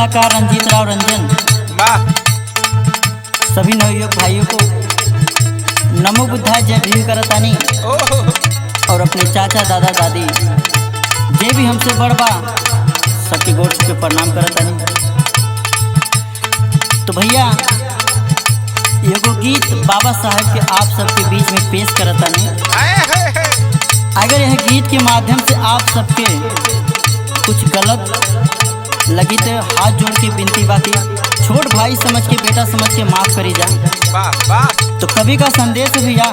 कलाकार रंजीत राव रंजन सभी नवयुवक भाइयों को नमो बुद्धाय जय भीम करतानी और अपने चाचा दादा दादी जे भी हमसे बड़ बा सबके गोड़ छू के प्रणाम करतानी। तो भैया एगो गीत बाबा साहब के आप सबके बीच में पेश करतानी। अगर यह गीत के माध्यम से आप सबके कुछ गलत लगी तो हाथ जोड़ के विनती बाकी छोट भाई समझ के बेटा समझ के माफ करी जा। तो कवि का संदेश भैया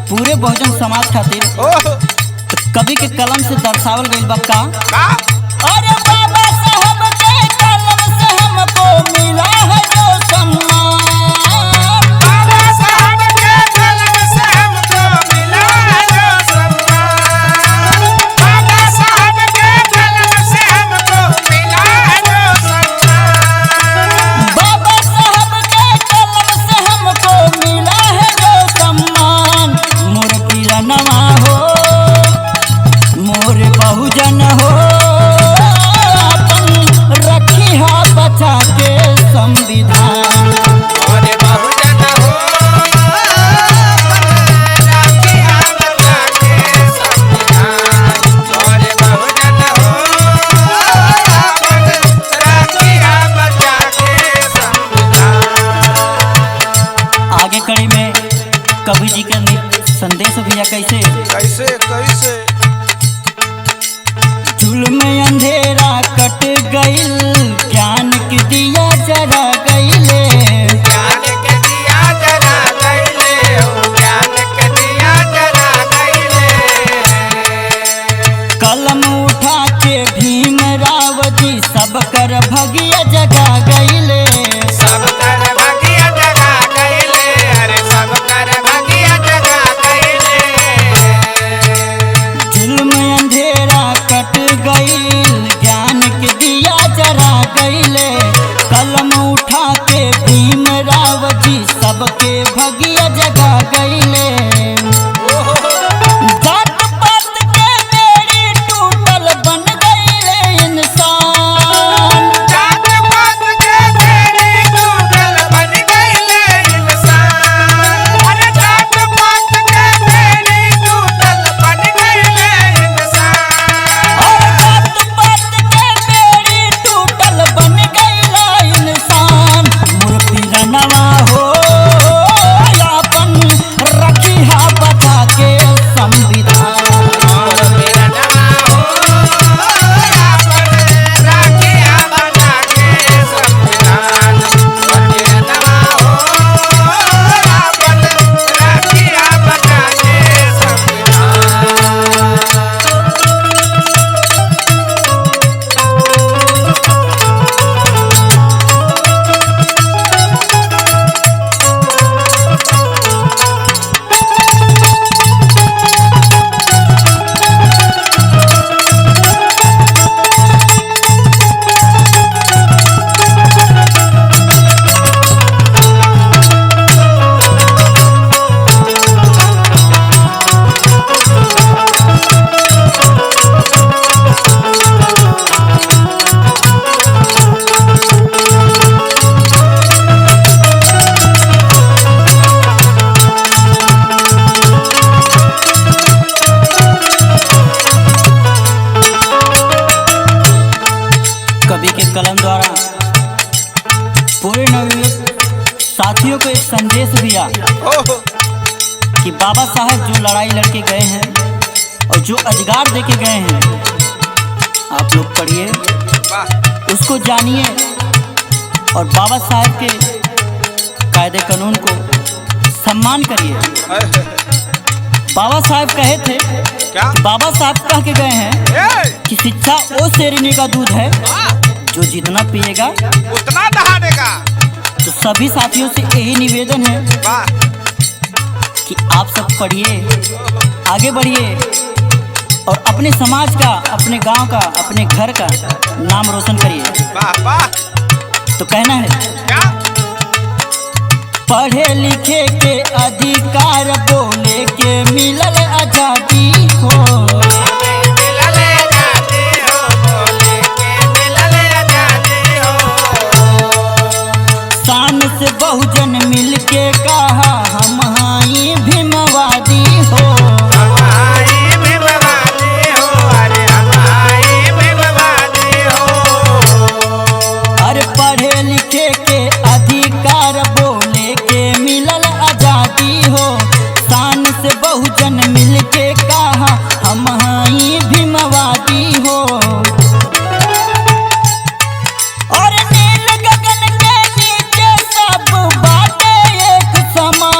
पूरे बहुजन समाज खातिर तो कवि के कलम से दर्शावल गइल बा का अरे बाबा साहब के कलम से हमको मिला है जो सम्मान। बाबा साहब के कलम से हमको मिला है जो सम्मान। बाबा साहब के कलम से हमको मिला है जो सम्मान। बाबा साहब के कलम से हमको मिला है जो सम्मान। मोर पीरनवा हो मोर बहुजन हो अपन रखी हा बचा के संविधान। मोरे बहुजन हो राखिया बचा के संविधान। मोरे बहुजन हो राखिया बचा के संविधान। आगे कड़ी में कवि जी का संदेश भैया कैसे कैसे कैसे जुल्म अंधेरा कट गइल ज्ञान की दिया जरा गइले। ज्ञान के दिया जरा गइले हो ज्ञान के दिया जरा गइले। कलम उठा के भीम राव जी सब कर भगिया जगा गइले। सब कर भागिया जगा गइले अरे सब कर भागिया जगा गइले। जुल्म अंधेरा कट गइल ज्ञान के दिया जरा गइले। कलम उठा के भीम राव जी सबके भगिया जगा गइले। जात पात के बेड़ी टूटल बन गइले इंसान। जात पात के बेड़ी टूटल बन गइले इंसान। अरे जात पात के बेड़ी टूटल बन गइले इंसान। और जात पात के बेड़ी टूटल बन गइला इंसान। मोर पीरनवा हो अपन रखी हा बचा के संविधान। और मेरा नवा हो अपन राखिया बचा के संविधान। और मेरा नवा हो अपन राखिया बचा के संविधान। कवि के कलम द्वारा पूरे नवयुवक साथियों को एक संदेश दिया कि बाबा साहब जो लड़ाई लड़के गए हैं और जो अधिकार देके गए हैं आप लोग पढ़िए उसको जानिए और बाबा साहब के कायदे कानून को सम्मान करिए। बाबा साहब कहे थे क्या कि बाबा साहब कह के गए हैं कि शिक्षा वो शेरनी का दूध है जो जितना पिएगा उतना दहा देगा। तो सभी साथियों से यही निवेदन है वाह कि आप सब पढ़िए आगे बढ़िए और अपने समाज का अपने गांव का अपने घर का नाम रोशन करिए। वाह वाह तो कहना है क्या पढ़े लिखे के अधिकार बोले के मिलल आजादी हो। मिलले जाते हो बोले के मिलले जाते हो। बहुजन मिलके कहा हम हाई भीमवादी हो। हमारी भीमवादी हो, अरे हमारी भीमवादी हो। अरे पढ़े लिखे के अधिकार बोले के मिलल आजादी हो। शान से बहुजन मिलके कहा हम हाई भीमवादी हो। और नील गगन के नीचे सब बातें एक समान।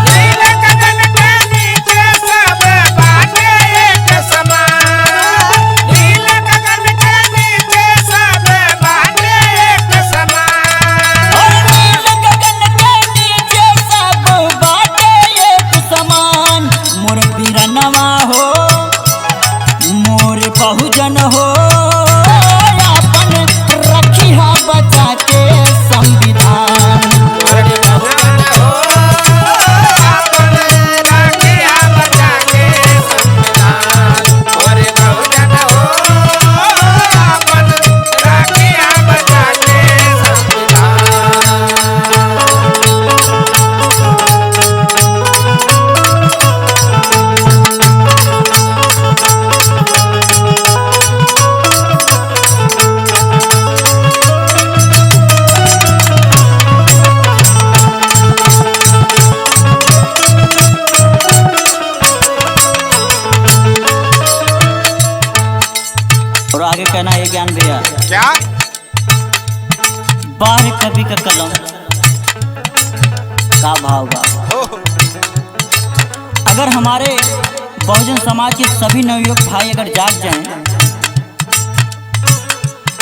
नील गगन के नीचे सब बातें एक समान। नील गगन के नीचे सब बातें एक समान। और नील गगन के नीचे सब बातें एक समान। मोर बीरनवा हो, मोर बहुजन हो, अपन रखिया बचा के संविधान। अरे बहुजन हो, अपन राखिया बचा के संविधान। अरे बहुजन हो, अपन राखिया बचा के संविधान। और आगे कहना है ज्ञान भैया, क्या? बाहर कवि का कलम का भाव बा। अगर हमारे बहुजन समाज के सभी नवयुवक भाई अगर जाग जाएं,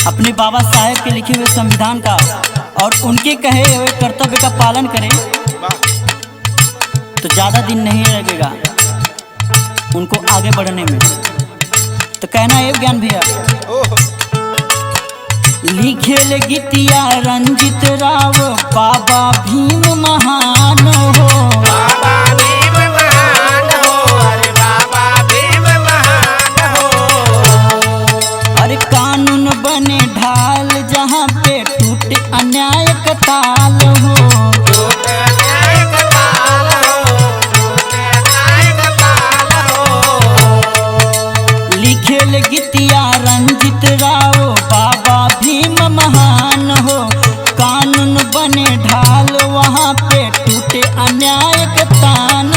अपने बाबा साहेब के लिखे हुए संविधान का और उनके कहे हुए कर्तव्य का पालन करें, तो ज्यादा दिन नहीं लगेगा उनको आगे बढ़ने में। तो कहना है ज्ञान भैया, लिखेल गीतिया रंजित राव बाबा भीम महान हो। बाबा भीम महान हो, अरे बाबा भीम महान हो। अरे कानून बने ढाल जहाँ पे टूटे अन्याय का ताल हो। टूटे न्याय का ताल हो, टूटे न्याय का ताल हो। लिखेल गीतिया रंजित राव बाबा भीम महान हो। कानून बने ढाल वहाँ पे टूटे अन्याय का तान